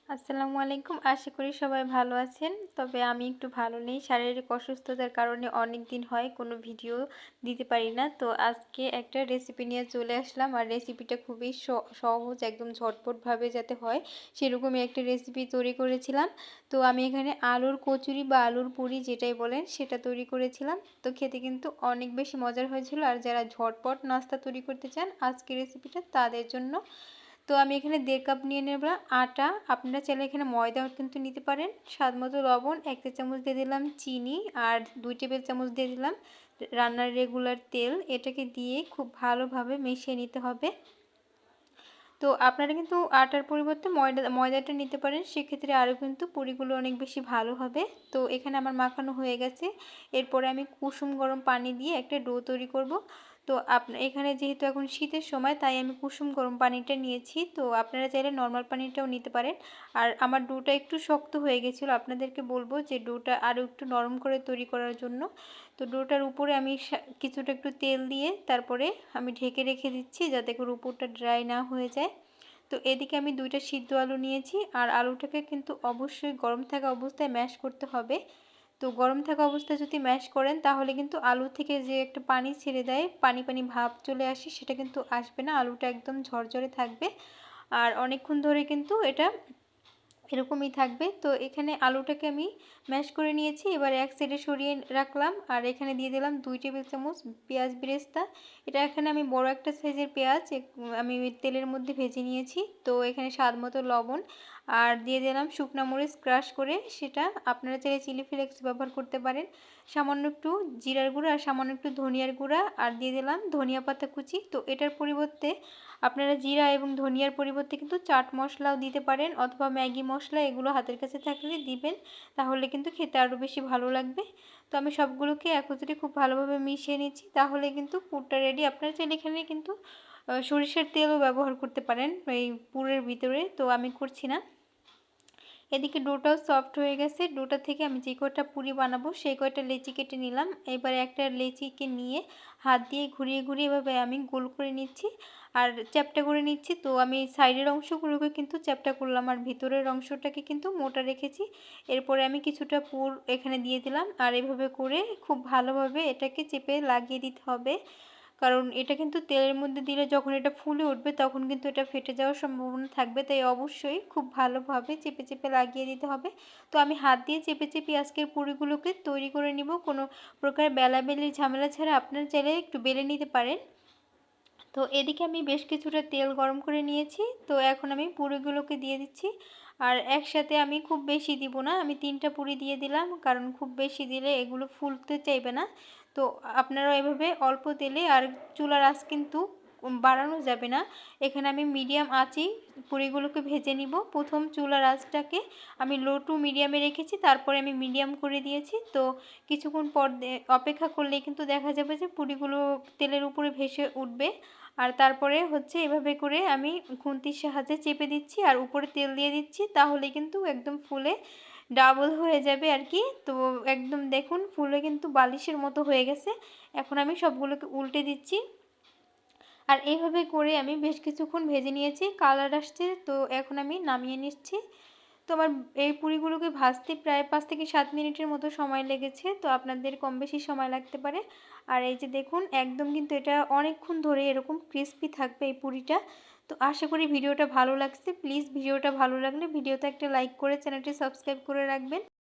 আসসালামু আলাইকুম। আশা করি সবাই ভালো আছেন। তবে আমি একটু ভালো নেই। শারীরিক অসুস্থতার কারণে অনেক দিন হয় কোনো ভিডিও দিতে পারি না। তো আজকে একটা রেসিপি নিয়ে চলে আসলাম। আর রেসিপিটা খুবই সহজ, একদম ঝটপটভাবে যাতে হয় সেরকমই একটা রেসিপি তৈরি করেছিলাম। তো আমি এখানে আলুর কচুরি বা আলুর পুরি যেটাই বলেন সেটা তৈরি করেছিলাম। তো খেতে কিন্তু অনেক বেশি মজার হয়েছিল। আর যারা ঝটপট নাস্তা তৈরি করতে চান আজকের রেসিপিটা তাদের জন্য। তো আমি এখানে 1.5 কাপ নিয়ে নেব আটা। আপনারা চাইলে এখানে ময়দাও কিন্তু নিতে পারেন। স্বাদমতো লবণ, 1 চা চামচ দিয়ে দিলাম চিনি, আর 2 টেবিল চামচ দিয়ে দিলাম রান্নার রেগুলার তেল। এটাকে দিয়ে খুব ভালোভাবে মিশিয়ে নিতে হবে। তো আপনারা কিন্তু আটার পরিবর্তে ময়দাটা নিতে পারেন, সেক্ষেত্রে আরও কিন্তু পুরিগুলো অনেক বেশি ভালো হবে। তো এখানে আমার মাখানো হয়ে গেছে। এরপরে আমি কুসুম গরম পানি দিয়ে একটা ডো তৈরি করব। তো এখানে যেহেতু এখন শীতের সময় তাই আমি কুসুম গরম পানিটা নিয়েছি। তো আপনারা চাইলে নর্মাল পানিটাও নিতে পারেন। আর আমার ডোটা একটু শক্ত হয়ে গেছিলো, আপনাদেরকে বলবো যে ডোটা আরও একটু নরম করে তৈরি করার জন্য। তো ডোটার উপরে আমি কিছুটা একটু তেল দিয়ে তারপরে আমি ঢেকে রেখে দিচ্ছি যাতে করে উপরটা ড্রাই না হয়ে যায়। তো এদিকে আমি 2টা সিদ্ধ আলু নিয়েছি। আর আলুটাকে কিন্তু অবশ্যই গরম থাকা অবস্থায় ম্যাশ করতে হবে। তো গরম থাকা অবস্থায় যদি ম্যাশ করেন তাহলে কিন্তু আলু থেকে যে একটা পানি ছেড়ে দেয়, পানি পানি ভাব চলে আসে, সেটা কিন্তু আসবে না। আলুটা একদম ঝরঝরে থাকবে। আর অনেকক্ষণ ধরে কিন্তু এটা এরকমই থাকবে। তো এখানে আলুটাকে আমি ম্যাশ করে নিয়েছি। এবার এক সাইডে সরিয়ে রাখলাম। আর এখানে দিয়ে দিলাম 2 টেবিল চামচ পেঁয়াজ বেরেস্তা। এটা এখানে আমি বড় একটা সাইজের পেঁয়াজ আমি তেলের মধ্যে ভেজে নিয়েছি। তো এখানে স্বাদ মতো লবণ আর দিয়ে দিলাম শুকনো মরিচ ক্রাশ করে, সেটা আপনারা চাইলে চিলি ফ্লেক্স ব্যবহার করতে পারেন। সামান্য একটু জিরার গুঁড়া আর সামান্য একটু ধনিয়ার গুঁড়া আর দিয়ে দিলাম ধনিয়া পাতা কুচি। তো এটার পরিবর্তে আপনারা জিরা এবং ধনিয়ার পরিবর্তে কিন্তু চাট মশলাও দিতে পারেন, অথবা ম্যাগি মশলা, এগুলো হাতের কাছে থাকলে দিবেন, তাহলে কিন্তু খেতে আরও বেশি ভালো লাগবে। তো আমি সবগুলোকে একত্রে খুব ভালোভাবে মিশিয়ে নিচ্ছি, তাহলে কিন্তু পুরটা রেডি। আপনারা চাইলে এখানে কিন্তু সরিষার তেলও ব্যবহার করতে পারেন এই পুরের ভিতরে, তো আমি করছি না। এদিকে ডোটাও সফট হয়ে গেছে। ডোটা থেকে আমি যে কয়টা পুরি বানাবো সেই কয়টা লেচি কেটে নিলাম। এবারে একটা লেচিকে নিয়ে হাত দিয়ে ঘুরিয়ে ঘুরিয়ে এভাবে আমি গোল করে নিচ্ছি আর চ্যাপ্টা করে নিচ্ছি। তো আমি সাইডের অংশগুলোকে কিন্তু চ্যাপ্টা করলাম আর ভিতরের অংশটাকে কিন্তু মোটা রেখেছি। এরপরে আমি কিছুটা পুর এখানে দিয়ে দিলাম আর এভাবে করে খুব ভালোভাবে এটাকে চেপে লাগিয়ে দিতে হবে, কারণ এটা কিন্তু তেলের মধ্যে দিলে যখন এটা ফুলে উঠবে তখন কিন্তু এটা ফেটে যাওয়ার সম্ভাবনা থাকবে। তাই অবশ্যই খুব ভালোভাবে চেপে চেপে লাগিয়ে দিতে হবে। তো আমি হাত দিয়ে চেপে চেপে আজকের পুরিগুলোকে তৈরি করে নিব, কোনো প্রকার বেলাবেলির ঝামেলা ছাড়া। আপনারা চাইলে একটু বেলে নিতে পারেন। তো এদিকে আমি বেশ কিছুটা তেল গরম করে নিয়েছি। তো এখন আমি পুরিগুলোকে দিয়ে দিচ্ছি। আর একসাথে আমি খুব বেশি দিব না, আমি 3টা পুরি দিয়ে দিলাম, কারণ খুব বেশি দিলে এগুলো ফুলতে চাইবে না। তো আপনারা এভাবে অল্প তেলে, আর চুলার আঁচ কিন্তু বাড়ানো যাবে না। এখানে আমি মিডিয়াম আঁচেই পুরিগুলোকে ভেজে নিব। প্রথম চুলার আঁচটাকে আমি লো টু মিডিয়ামে রেখেছি, তারপরে আমি মিডিয়াম করে দিয়েছি। তো কিছুক্ষণ পর অপেক্ষা করলেই কিন্তু দেখা যাবে যে পুরিগুলো তেলের উপরে ভেসে উঠবে। আর তারপরে হচ্ছে এভাবে করে আমি খুন্তির সাহায্যে চেপে দিচ্ছি আর উপরে তেল দিয়ে দিচ্ছি, তাহলে কিন্তু একদম ফুলে ডাবল হয়ে যাবে আর কি। তো একদম দেখুন ফুলে কিন্তু বালিশের মতো হয়ে গেছে। এখন আমি সবগুলোকে উল্টে দিচ্ছি আর এইভাবে করে আমি বেশ কিছুক্ষণ ভেজে নিয়েছি, কালার আসছে। তো এখন আমি নামিয়ে নিচ্ছি। তো আমার এই পুরিগুলোকে ভাজতে প্রায় 5 থেকে 7 মিনিটের মতো সময় লেগেছে। তো আপনাদের কম বেশি সময় লাগতে পারে। আর এই যে দেখুন একদম কিন্তু এটা অনেকক্ষণ ধরে এরকম ক্রিস্পি থাকবে এই পুরিটা। তো আশা করি ভিডিওটা ভালো লাগছে। প্লিজ ভিডিওটা ভালো লাগলে ভিডিওতে একটা লাইক করে চ্যানেলটি সাবস্ক্রাইব করে রাখবেন।